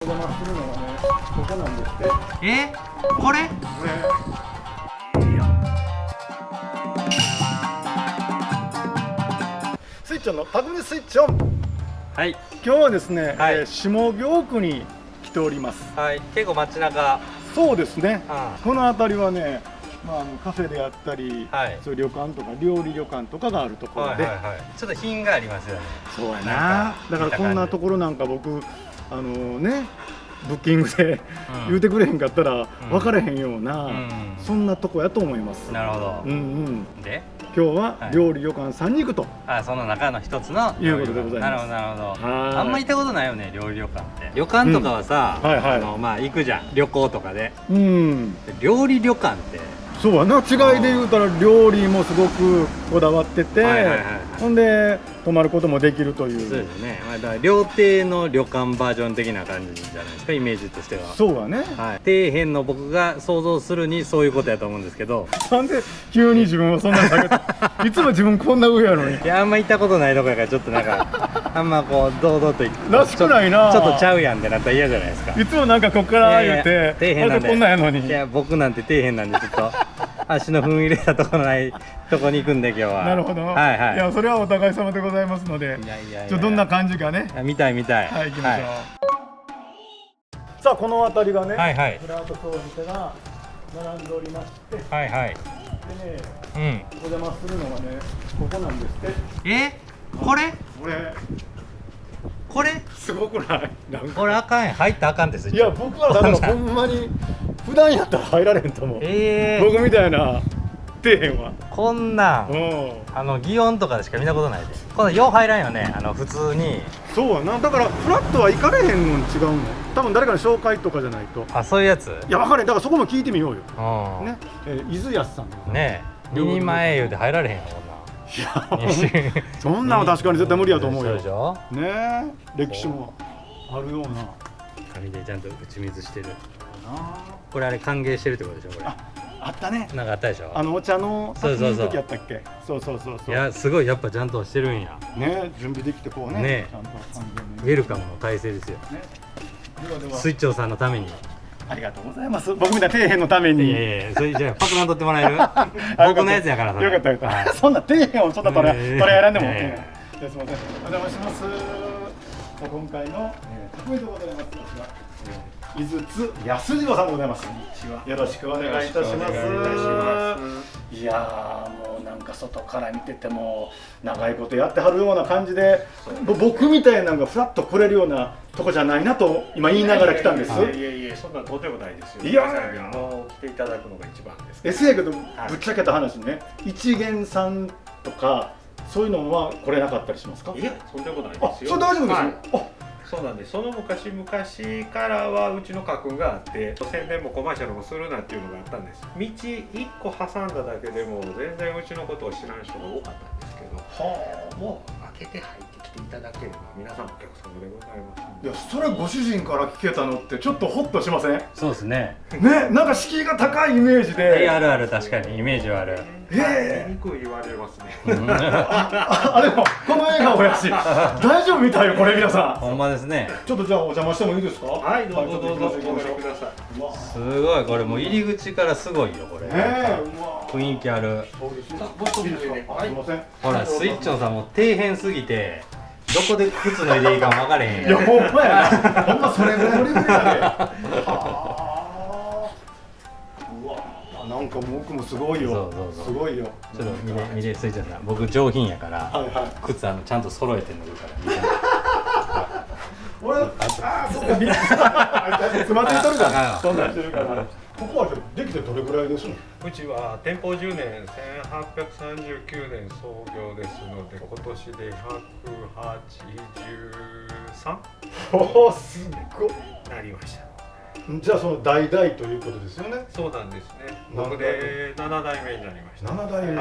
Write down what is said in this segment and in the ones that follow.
お邪魔するのはね、ここなんですって。これ？スイッチョンのタグミスイッチョン。はい。今日はですね、はい下京区に来ております。はい。結構街中。そうですね。うこの辺りはね、カフェであったり、はい、そういう旅館とか料理旅館とかがあるところで、ちょっと品がありますよね。そうやな。だからこんなところなんか僕ね。ブッキングで言うてくれへんかったら分かれへんような、そんなとこやと思います。なるほど。で今日は料理旅館さんに行くと、その中の一つのいうことでございます。なるほどなるほど。あんま行ったことないよね、料理旅館って。旅館とかはさ、行くじゃん、旅行とかで。料理旅館ってそうやな、違いで言うたら料理もすごくこだわってて、ほんで泊まることもできるという。そうですね。だから料亭の旅館バージョン的な感じじゃないですか、イメージとしては。そうやね。底辺の僕が想像するにそういうことやと思うんですけど。なんで急に自分はそんなに下げていつも自分こんな上やのに。いや、あんま行ったことないとこやからちょっとなんかあんまこう堂々と行くらしくないな。ちょっとちゃうやんってなったら嫌じゃないですか。いつもなんかこっから言うて底辺なんで、こんなんやのに。いや、僕なんて底辺なんでちょっと足の踏み入れたところないとこに行くんで今日は。なるほど。いや、それはお互い様でございますので、どんな感じかね。見たい見たい。はい、行きましょう。さあ、この辺りがね、フラートソー店が並んでおりまして、でね、お邪魔するのがね、ここなんですって。これ？これすごくない？これあかんやん、入ったらあかんです。いや、僕はほんまに普段やったら入られんと思う。僕みたいな底辺はこんなん祇園とかでしか見たことないで。このよう入らんよね、普通に。そうやな。だからフラットは行かれへんのに違うの。多分誰かの紹介とかじゃないと。そういうやつ？いや、分かれへん。だからそこも聞いてみようよね。伊豆安さんねえ、2人前言うて入られへんよ、こんなん。いや、そんなんは確かに絶対無理やと思うよ。ねえ、歴史もあるような。紙でちゃんと打ち水してる。これあれ歓迎してるってことでしょ、これ。あったね。なんかあったでしょ。お茶の先の時やったっけ。そうそうそうそう。いや、すごいやっぱちゃんとしてるんや。ね、準備できてこうね。ちゃんとウェルカムの体制ですよ。スイッチョーさんのために。ありがとうございます。僕みたいな底辺のために。それじゃあパクラン取ってもらえる？僕のやつやからさ。よかったよかった。そんな底辺をそんな取り選んでも。すみません。お邪魔します。今回の得意でございます。井筒安次郎さんでございます。よろしくお願いいたします。いやー、もうなんか外から見てても長いことやってはるような感じで、僕みたいなのがフラッと来れるようなとこじゃないなと今言いながら来たんです。いや、そんなとんでもないですよ。いやもう来ていただくのが一番です。ですやけど、ぶっちゃけた話ね、一元さんとかそういうのは来れなかったりしますか？いや、そんなことないですよ。それ大丈夫ですよ。そうなんです。その昔からはうちの家訓があって、宣伝もコマーシャルもするなっていうのがあったんです。道1個挟んだだけでも全然うちのことを知らん人が多かったんですけど、もう開けて入ってきていただければ皆さんお客様でございます。いや、それご主人から聞けたのってちょっとホッとしません？そうですね。ね、なんか敷居が高いイメージで。あるある、確かにイメージはある。にくい言われますね。でもこの笑顔やし大丈夫みたいよ、これ皆さん。ほんまですね。ちょっとじゃあお邪魔してもいいですか？はい、どうぞどうぞお越しください。すごい、これもう入り口からすごいよ、これ。雰囲気ある。ほら、スイッチョンさんも底辺すぎてどこで靴脱いでいいかも分かれへん。いや、ほんまやな。ほんまそれぐらいのレベルやで。なんか僕もすごいよ。すごいよ。ちょっと見てスイッチョンさん、僕上品やから靴ちゃんと揃えて脱ぐから俺、そうか、つまずいとるじゃん。そんなんしてるから。ここはできてどれぐらいですの？うちは店舗10年、1839年創業ですので、今年で183？おお、すごい。なりました。じゃあその代々ということですよね。そうなんですね。僕で7代目になりました。7代目。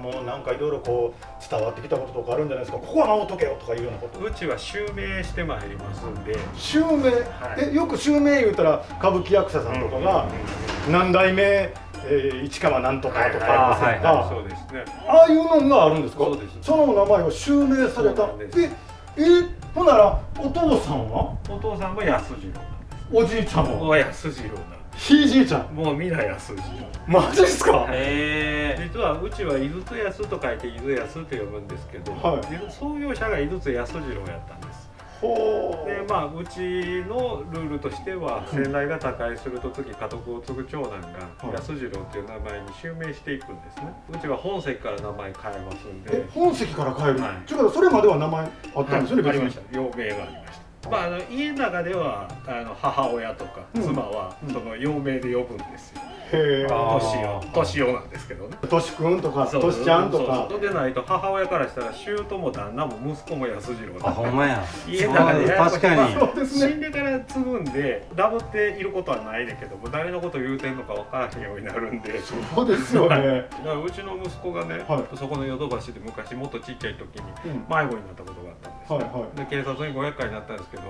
もうなんかいろいろこう伝わってきたこととかあるんじゃないですか。ここは守っとけよとかいうようなこと。うちは襲名してまいりますんで。襲名、よく襲名言うたら歌舞伎役者さんとかが何代目市川なんとかとか、そうですね。ああいうのがあるんですか。そうです。その名前を襲名された。ほんならお父さんは？お父さんも安次郎なんです。おじいちゃんも？お安次郎なんです。ひいじいちゃん？もう皆安次郎。マジっすか？へ実はうちは井筒康と書いて井筒康と呼ぶんですけど、はい、創業者が井筒康次郎やったんです。ほでまあうちのルールとしては先代が他界すると次家督を継ぐ長男が安次郎っていう名前に襲名していくんですね。うちは本籍から名前変えますんで。本籍から変える？はい、違う、それまでは名前あったんですよね、はい、ありました。幼名がありました。まあ、家の中では母親とか妻はその幼名で呼ぶんですよ。へえ。としおなんですけどね。としくんとかとしちゃんとか。そうでないと母親からしたら姑も旦那も息子も安次郎だ。あ、ほんまや。家の中で確かに。そうですね。死んでから継ぐんでダブっていることはないねんけども、誰のこと言うてんのか分からへんようになるんで。そうですよね。だからうちの息子がね、そこのヨドバシで昔もっとちっちゃい時に迷子になったことがあったんですよ。で警察に500回になったんですけど。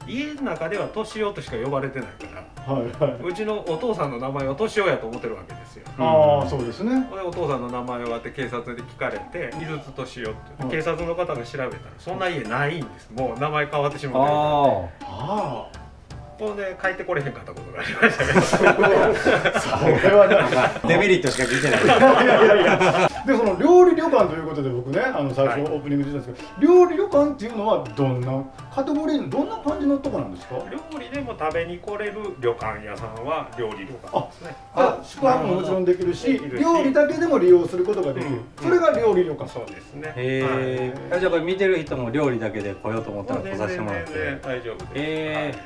家の中では敏夫としか呼ばれてないから、うちのお父さんの名前は敏夫やと思ってるわけですよ。ああ、そうですね。でお父さんの名前を当て警察で聞かれて「井筒敏夫」って警察の方が調べたらそんな家ないんです。もう名前変わってしまってるからね。ああ。こうね帰ってこれへんかったことがありましたけど。それはなんかデメリットしか聞いてない。いや。でその料理旅館ということで僕ね最初オープニングで言ったんですけど、料理旅館っていうのはどんなカテゴリーどんな感じのとこなんですか？料理でも食べに来れる旅館屋さんは料理旅館ですね。宿泊ももちろんできるし、料理だけでも利用することができる。それが料理旅館。そうですね。へえ。じゃあこれ見てる人も料理だけで来ようと思ったら来させてもらって。大丈夫です。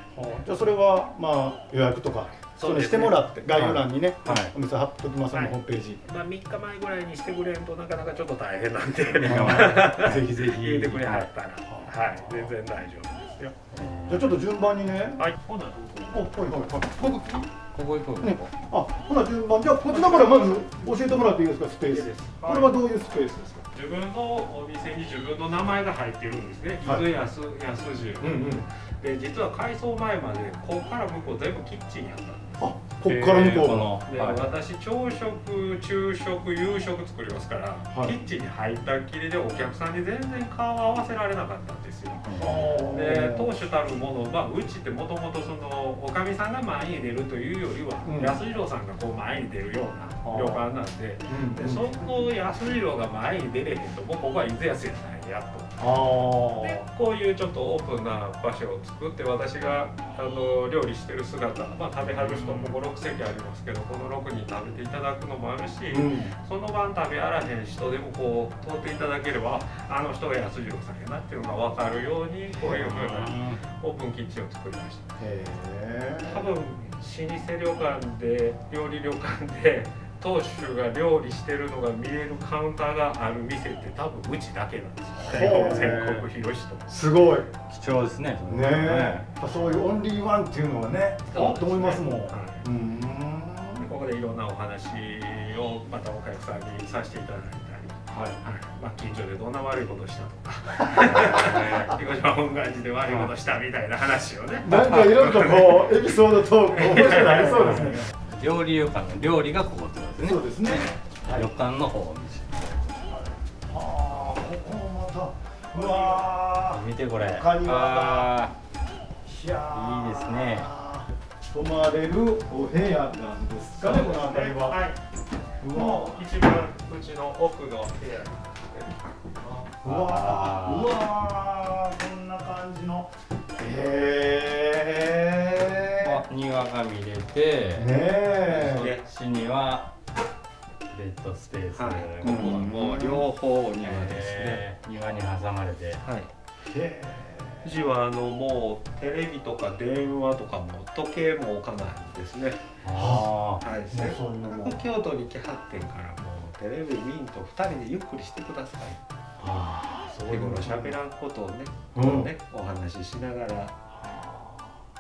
じゃあそれはまあ予約とかそうしてもらって概要欄にねお店貼っときますのでホームページ。まあ3日前ぐらいにしてくれんとなかなかちょっと大変なんで。ぜひぜひ言ってくれはったらはい全然大丈夫ですよ。じゃあちょっと順番にね。はい。ほな。僕ここ行こう。あ、ほな順番。じゃあこちらからまず教えてもらっていいですかスペース。これはどういうスペースですか？自分のお店に自分の名前が入ってるんですね。伊豆安次郎。で実は改装前までここから向こう全部キッチンやったんです。あ、こっから向こう。で私朝食、昼食、夕食作りますから、キッチンに入ったっきりでお客さんに全然顔を合わせられなかったんですよ。で当主たるものはうちってもともとそのおかみさんが前に出るというよりは、安次郎さんがこう前に出るような旅館なんで、その安次郎が前に出れへんともうここは伊豆安やないやと。でこういうちょっとオープンな場所を作って私が料理してる姿、まあ食べはる人も5、6席ありますけどこの6人食べていただくのもあるし、その晩食べあらへん人でもこう通っていただければあの人が安次郎さんやなっていうのが分かるようにこういう風なオープンキッチンを作りました。多分老舗旅館で料理旅館で当主が料理してるのが見えるカウンターがある店って多分うちだけなんですよ。全国広しと。すごい貴重ですね。ねえ。そういうオンリーワンっていうのはね、と思いますもん。ここでいろんなお話をまたお客さんにさせていただいたり、まあ近所でどんな悪いことしたとか、彦島本願寺で悪いことしたみたいな話をね。なんかいろいろとこうエピソードトーク面白くなりそうですね。料理旅館の料理がここってことですね。そうですね。旅館の方を見せて。ここもまた、うわ見てこれ。他には、いいですね。泊まれるお部屋なんですかね、この辺りは。はい。もう一番うちの奥の部屋。うわこんな感じの。庭が見れて、そっちにはベッドスペース、ここはもう両方お庭ですね。庭に挟まれて、うちはもうテレビとか電話とかも時計も置かないんですね。せっかく京都に来はってんからもうテレビ見んと2人でゆっくりしてください。日頃喋らんことをね、お話ししながら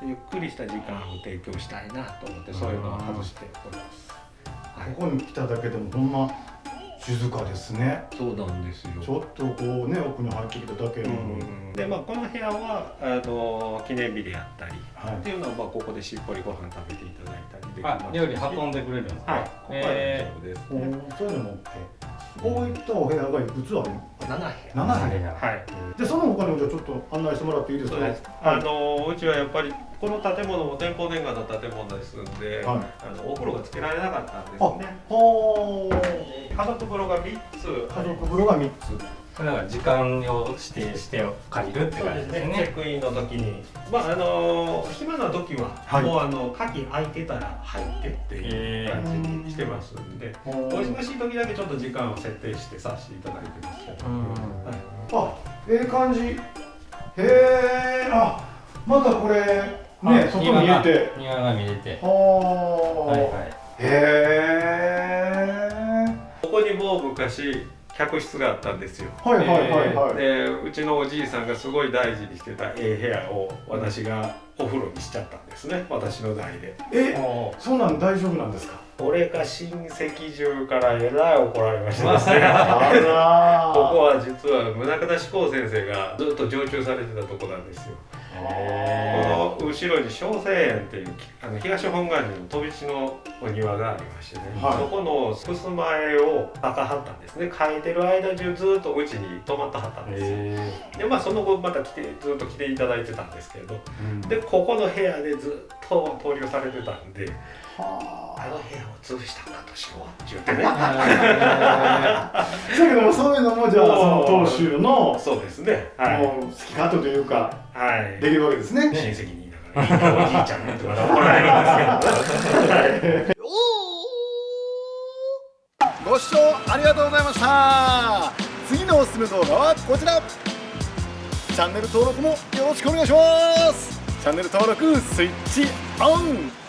ゆっくりした時間を提供したいなと思ってそういうのを外しております。ここに来ただけでもほんま静かですね。そうなんですよ。ちょっとこうね奥に入ってきただけでも。でまあこの部屋は記念日であったりっていうのはまあここでしっぽりご飯食べていただいたりできます。料理運んでくれるんですか？はい。ここは大丈夫です。そういうのも OK。こういったお部屋がいくつあるんですか？ 7部屋。はい。でその他にもじゃあちょっと案内してもらっていいですか。うちはやっぱりこの建物も店舗年間の建物ですんで、お風呂がつけられなかったんですね。家族風呂が3つ。家族風呂が3つ。それは時間を指定して借りるって感じですね。チェックインの時に、暇な時はもう鍵開いてたら入ってっていう感じにしてますんで、お忙しい時だけちょっと時間を設定してさせていただいてますけど。感じ。へえ。またこれね、外見えて、庭が見れて。へえ。ここにもう昔客室があったんですよ。で、うちのおじいさんがすごい大事にしてた部屋を私がお風呂にしちゃったんですね。私の代で。そうなん大丈夫なんですか。これが親戚中からえらい怒られましたですね。ここは実は宗像志功先生がずっと常駐されてたとこなんですよ。この後ろに小生園っていう東本願寺の飛び地のお庭がありましてね、そこの襖絵を描かはったんですね。描いてる間中ずっとうちに泊まってはったんですよ。でその後またずっと来ていただいてたんですけど、でここの部屋でずっと投留されてたんで、あの部屋を潰したんだとしようって言ってね。だけどそういうのもじゃあその当主のそうですね。もう好き勝手というかできるわけですね。親戚に言いながらおじいちゃんねってまだ怒られるんですけど。ご視聴ありがとうございました。次のおすすめ動画はこちら。チャンネル登録もよろしくお願いします。チャンネル登録スイッチオン。